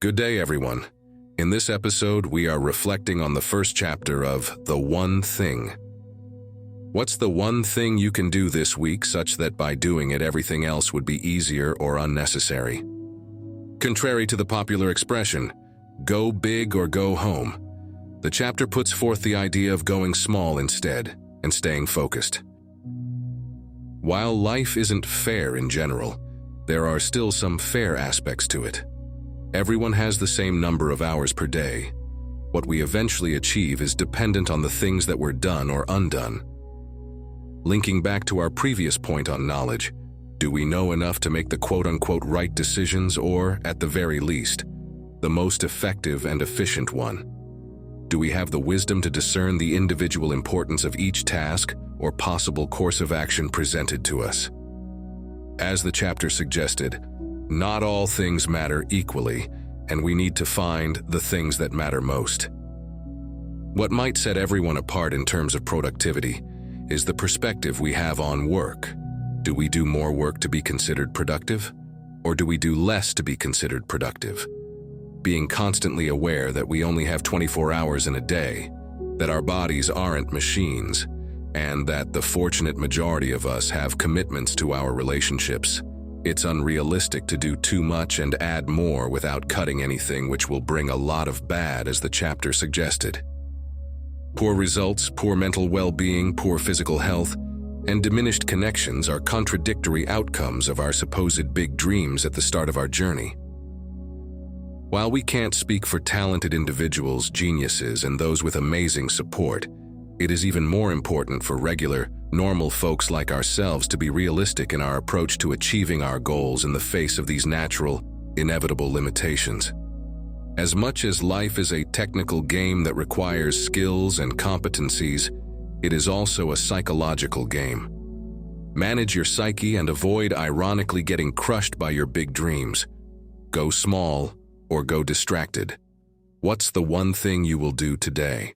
Good day, everyone. In this episode, we are reflecting on the first chapter of The One Thing. What's the one thing you can do this week such that by doing it, everything else would be easier or unnecessary? Contrary to the popular expression, go big or go home, the chapter puts forth the idea of going small instead and staying focused. While life isn't fair in general, there are still some fair aspects to it. Everyone has the same number of hours per day. What we eventually achieve is dependent on the things that were done or undone. Linking back to our previous point on knowledge, do we know enough to make the quote-unquote right decisions or, at the very least, the most effective and efficient one? Do we have the wisdom to discern the individual importance of each task or possible course of action presented to us? As the chapter suggested, not all things matter equally, and we need to find the things that matter most. What might set everyone apart in terms of productivity is the perspective we have on work. Do we do more work to be considered productive, or do we do less to be considered productive? Being constantly aware that we only have 24 hours in a day, that our bodies aren't machines, and that the fortunate majority of us have commitments to our relationships. It's unrealistic to do too much and add more without cutting anything, which will bring a lot of bad, as the chapter suggested. Poor results, poor mental well-being, poor physical health, and diminished connections are contradictory outcomes of our supposed big dreams at the start of our journey. While we can't speak for talented individuals, geniuses, and those with amazing support, it is even more important for regular, normal folks like ourselves to be realistic in our approach to achieving our goals in the face of these natural, inevitable limitations. As much as life is a technical game that requires skills and competencies, it is also a psychological game. Manage your psyche and avoid ironically getting crushed by your big dreams. Go small or go distracted. What's the one thing you will do today?